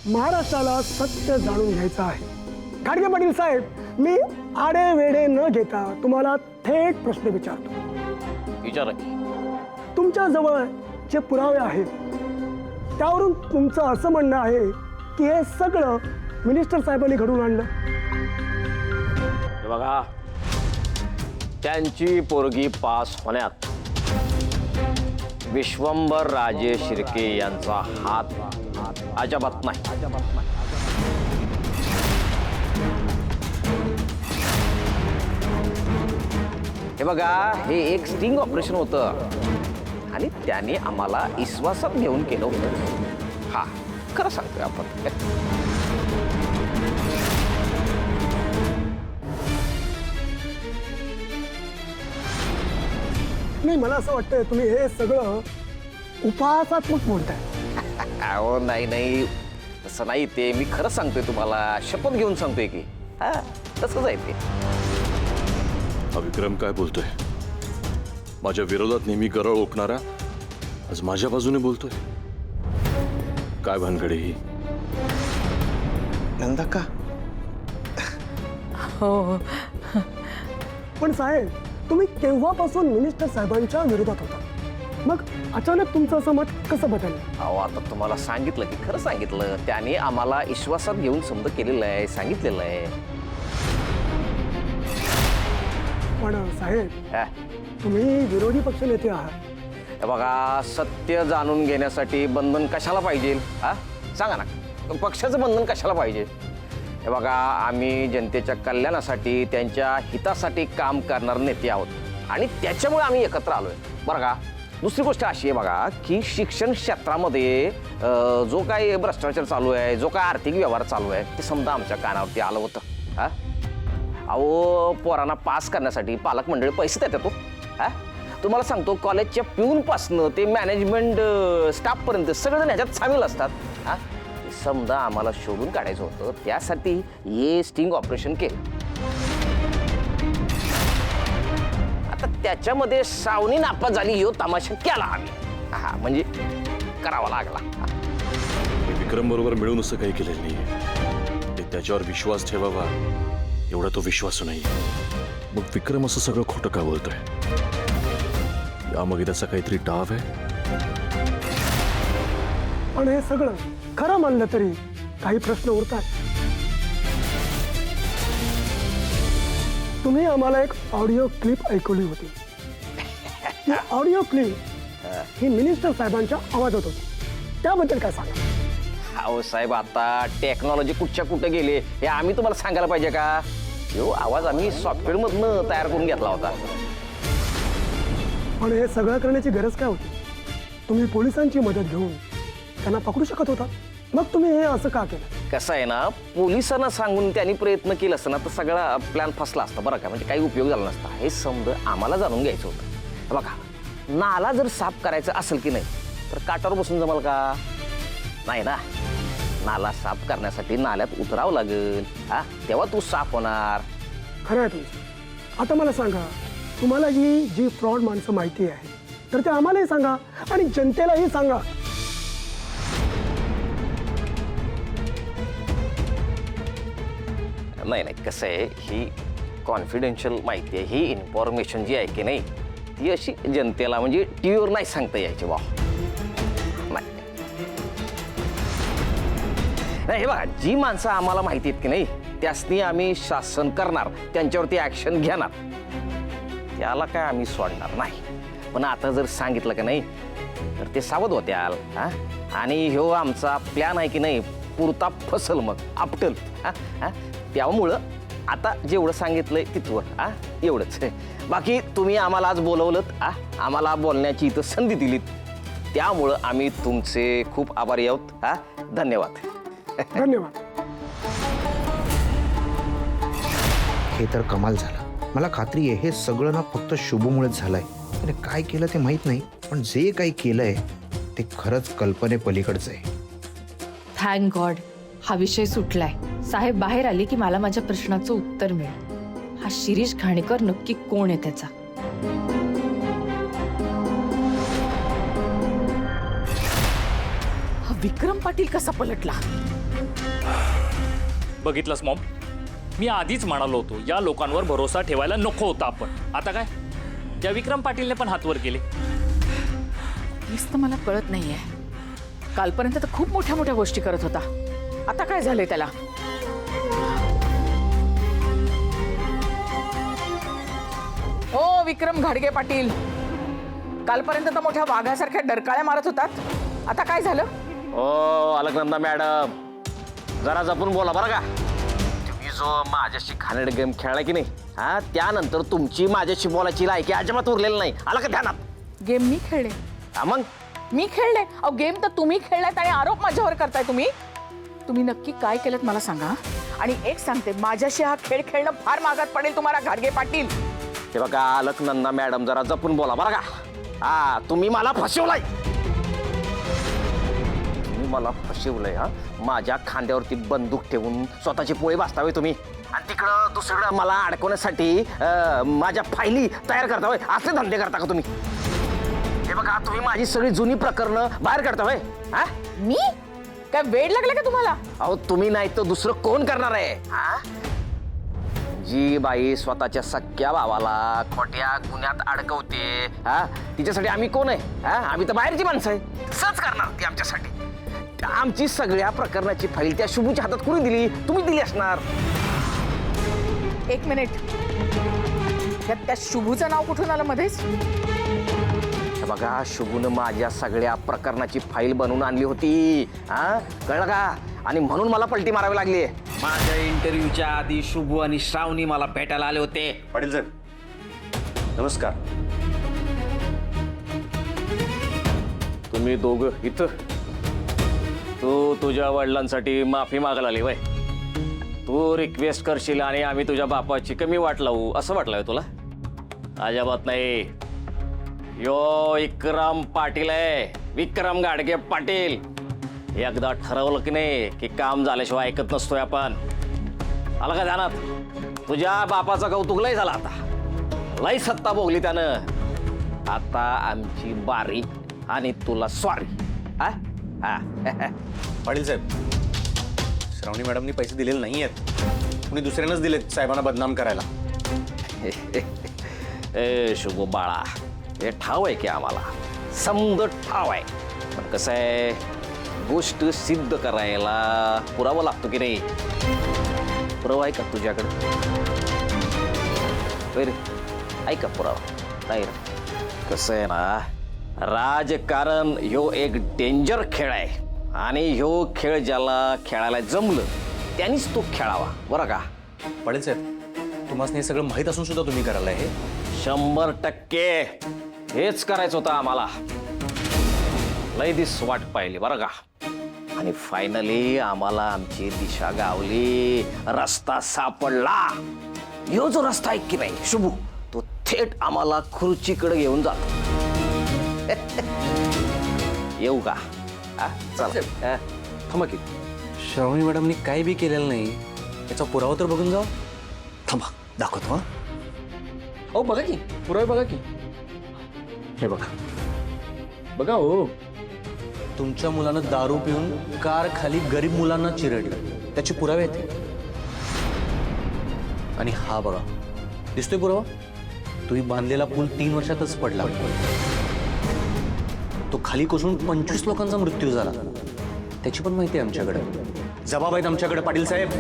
महाराष्ट्राला सत्य जाणून घ्यायचं आहे. घाडगे पाटील साहेब, मी आडे वेडे न घेता तुम्हाला थेट प्रश्न विचारतो. विचारा. तुमच्या जवळ जे पुरावे आहेत त्यावरून तुमचं असं म्हणणं आहे की हे सगळं मिनिस्टर साहेबांनी घडवून आणलं. हे बघा, त्यांची पोरगी पास होण्यात विश्वंभर राजे शिर्के यांचा हात अजिबात नाही. हे बघा, हे एक स्टिंग ऑपरेशन होतं आणि त्याने आम्हाला विश्वासात घेऊन केलं होतं. हा, खरं सांगतोय आपण. नाही, मला असं वाटतंय तुम्ही हे सगळं उपहासात्मक बोलताय. अहो नाही नाही, तसं नाही. ते मी खरं सांगतोय तुम्हाला, शपथ घेऊन सांगतोय की हा तसंच आहे ते. हा विक्रम काय बोलतोय? माझ्या विरोधात नेहमी गरळ ओकणारा आज माझ्या बाजूने बोलतोय. काय भानगडी ही? नंदा का? हो. पण साहेब, तुम्ही केव्हापासून मिनिस्टर साहेबांच्या विरोधात होता? मग अचानक तुमचं असं मत कसं बदललं? अहो, आता तुम्हाला सांगितलं की खरं सांगितलं. त्याने आम्हाला विश्वासात घेऊन समज केलेलं आहे, सांगितलेलं आहे. पण साहेब, हा. तुम्ही विरोधी पक्षनेते आहात. हे बघा, सत्य जाणून घेण्यासाठी बंधन कशाला पाहिजे? हा, सांगा ना, पक्षाचं बंधन कशाला पाहिजे? हे बघा, आम्ही जनतेच्या कल्याणासाठी, त्यांच्या हितासाठी काम करणारे नेते आहोत आणि त्याच्यामुळे आम्ही एकत्र आलोय. बरं का, दुसरी गोष्ट अशी आहे बघा की शिक्षण क्षेत्रामध्ये जो काही भ्रष्टाचार चालू आहे, जो काही आर्थिक व्यवहार चालू आहे, ते समजा आमच्या कानावरती आलं होतं. हा, अहो, पोरांना पास करण्यासाठी पालक मंडळी पैसे देतात. हा, तुम्हाला सांगतो, कॉलेजच्या पिऊनपासनं ते मॅनेजमेंट स्टाफपर्यंत सगळेजण ह्याच्यात सामील असतात. हा, समजा आम्हाला शोधून काढायचं होतं, त्यासाठी हे स्टिंग ऑपरेशन केलं. आता त्याच्यामध्ये सावनी नापास झाली, यो तमाशा केला आम्ही. हा, म्हणजे करावा लागला. विक्रम बरोबर मिळून असं काही केलेलं नाहीये. ते त्याच्यावर विश्वास ठेवावा एवढा तो विश्वासू नाही. मग विक्रम असं सगळं खोटं का बोलतोय? यामागे त्याचा काहीतरी डाव आहे. पण हे सगळं खरं मानलं तरी काही प्रश्न उरतात. तुम्ही आम्हाला एक ऑडिओ क्लिप ऐकवली होती. ती ऑडिओ क्लिप ही मिनिस्टर साहेबांच्या आवाजात होती. त्याबद्दल काय सांगा? अहो साहेब, आता टेक्नॉलॉजी कुठच्या कुठं गेले हे आम्ही तुम्हाला सांगायला पाहिजे का? यो आवाज आम्ही सॉफ्टवेअरमधनं तयार करून घेतला होता. पण हे सगळं करण्याची गरज काय होती? तुम्ही पोलिसांची मदत घेऊन त्यांना पकडू शकत होता. मग तुम्ही हे असं का केलं? कसं आहे ना, पोलिसांना सांगून त्यांनी प्रयत्न केला असता ना तर सगळा प्लॅन फसला असता. बरं का, म्हणजे काही उपयोग झाला नसता. हे समज आम्हाला जाणून घ्यायचं होतं. बघा, नाला जर साफ करायचं असेल की नाही तर काटावर बसून जमाल का? नाही ना. नाला साफ करण्यासाठी नाल्यात उतरावं लागेल. हा, तेव्हा तू साफ होणार. खरं आहे तुमचं. आता मला सांगा, तुम्हाला जी फ्रॉड माणसं माहिती आहे तर ते आम्हालाही सांगा आणि जनतेलाही सांगा. नाही नाही, कसं आहे, ही कॉन्फिडेन्शियल माहिती आहे. ही इन्फॉर्मेशन जी आहे की नाही ती अशी जनतेला म्हणजे टी व्हीवर नाही सांगता यायची. वा नाही नाही, हे बघा, जी माणसं आम्हाला माहिती आहेत की नाही त्यासनी आम्ही शासन करणार, त्यांच्यावरती ॲक्शन घेणार. त्याला काय आम्ही सोडणार नाही. पण आता जर सांगितलं का नाही तर ते सावध होत्याल. हा, आणि ह्यो आमचा प्लॅन आहे की नाही पुरता फसल मग आपटल. हा हा, त्यामुळं आता जेवढं सांगितलंय तिथवर हा एवढंच. बाकी तुम्ही आम्हाला आज बोलवलं, आम्हाला बोलण्याची इथं संधी दिलीत, त्यामुळं आम्ही तुमचे खूप आभारी आहोत. हा, धन्यवाद. धन्यवाद. हे तर कमाल झाला. मला खात्री आहे हे सगळं ना फक्त शुभमुळेच झालंय. त्याने काय केलं ते माहित नाही, पण जे काही केलंय ते खरंच कल्पनेपलीकडचं आहे. थँक गॉड, हा विषय सुटलाय. साहेब बाहेर आले की मला माझ्या प्रश्नाचं उत्तर मिळेल. हा शिरीष घाणेकर नक्की कोण आहे त्याचा? हा विक्रम पाटील कसा पलटला? बघितलंस मॉम, मी आधीच म्हणालो होतो या लोकांवर भरोसा ठेवायला नको होता आपण. आता काय, त्या विक्रम पाटीलने पण हातवर केले. हेच तर मला कळत नाहीये. कालपर्यंत तर खूप मोठ्या मोठ्या गोष्टी करत होता, आता काय झालंय त्याला? ओ विक्रम घाडगे पाटील, कालपर्यंत तर मोठ्या वाघासारख्या डरकाळ्या मारत होतात, आता काय झालं? ओ अलकनंदा मॅडम, जरा जपून बोला बरं का. तुम्ही जो माझ्याशी घाणेरडा गेम खेळला की नाही, हा, त्यानंतर तुमची माझ्याशी बोलायची लायकी अजिबात उरलेलं नाही. आला का ध्यानात? गेम मी खेळले? हा मग मी खेळले? अहो गेम तर तुम्ही खेळलात आणि आरोप माझ्यावर करताय तुम्ही. तुम्ही नक्की काय केलं मला सांगा. आणि एक सांगते, माझ्याशी हा खेळ खेळणं फार महागात पडेल तुम्हाला घाडगे पाटील. हे बघा अलकनंदा मॅडम, जरा जपून बोला बरं का. हा, तुम्ही मला फसवलाय. तुम्ही मला फसवलंय. हा, माझ्या खांद्यावरती बंदूक ठेवून स्वतःची पोळी भाजतावे तुम्ही, आणि तिकडं दुसरीकडं मला अडकवण्यासाठी माझ्या फायली तयार करता होय. असले धंदे करता का तुम्ही? हे बघा, तुम्ही माझी सगळी जुनी प्रकरणं बाहेर करता होय. हा, मी काय वेळ लागला का तुम्हाला? अहो तुम्ही नाही तर दुसरं कोण करणार आहे? हा? जी बाई स्वतःच्या सख्या भावाला खोट्या गुन्ह्यात अडकवते, हा, तिच्यासाठी आम्ही कोण आहे? हा, आम्ही तर बाहेरची माणसं आहे. तसंच करणार ती आमच्यासाठी. आमची सगळ्या प्रकरणाची फाईल त्या शुभूच्या हातात कुणी दिली? तुम्ही दिली असणार. एक मिनिट, त्या शुभूचं नाव कुठून आलं मध्येच? हे बघा, शुभूनं माझ्या सगळ्या प्रकरणाची फाईल बनवून आणली होती. हा, कळलं का? आणि म्हणून मला पलटी मारावी लागली. माझ्या इंटरव्ह्यूच्या आधी शुभू आणि श्रावणी मला भेटायला आले होते. पाटील साहेब नमस्कार. तुम्ही दोघं इथं? तू तुझ्या वडिलांसाठी माफी मागायला आली वय? तू रिक्वेस्ट करशील आणि आम्ही तुझ्या बापाची कमी वाट लावू असं वाटलंय तुला? अजिबात नाही. यो विक्रम पाटील आहे, विक्रम घाडगे पाटील. एकदा ठरवलं की नाही की काम झाल्याशिवाय ऐकत नसतोय आपण. आलं का ध्यानात? तुझ्या बापाचा कौतुक लय झाला, आता लय सत्ता भोगली त्यानं. आता आमची बारी आणि तुला सॉरी. हा हा पाटील साहेब, श्रावणी मॅडमनी पैसे दिलेले नाही आहेत, कुणी दुसऱ्यानंच दिलेत साहेबांना बदनाम करायला. ए शुभू बाळा, हे ठाव आहे की आम्हाला समद ठाव आहे. पण कसं आहे, गोष्ट सिद्ध करायला पुरावा लागतो की नाही? पुरावा आहे का तुझ्याकडे? रे ऐका, पुरावा नाही रे. कसं आहे ना, राजकारण ह्यो एक डेंजर खेळ आहे आणि ह्यो खेळ ज्याला खेळायला जमलं त्यांनीच तो खेळावा, बरं का? पाटील साहेब, तुम्हाला हे सगळं माहीत असून सुद्धा तुम्ही करायला हे? 100% हेच करायचं होतं आम्हाला. लय दिस वाट पाहिली बरं का. आणि फायनली आम्हाला आमची दिशा गावली, रस्ता सापडला. ह्यो जो रस्ता आहे की नाही शुभू, तो थेट आम्हाला खुर्चीकडे घेऊन जातो. येऊ का? चला. थांबा की, श्रावणी मॅडमनी काय बी केलेलं नाही याचा पुरावा तर बघून जाऊ. थांबा, दाखवतो. हा, हो बघा की, पुरावे बघा की. हे बघा बघा. हो, तुमच्या मुलानं दारू पिऊन कार खाली गरीब मुलांना चिरडलं, त्याचे पुरावे आहेत. आणि हा बघा, दिसतोय पुरावा? तुम्ही बांधलेला पूल 3 वर्षातच पडला. तो खाली कोसळून 25 लोकांचा मृत्यू झाला, त्याची पण माहिती आहे आमच्याकडे. जबाब आहेत आमच्याकडे पाटील साहेब.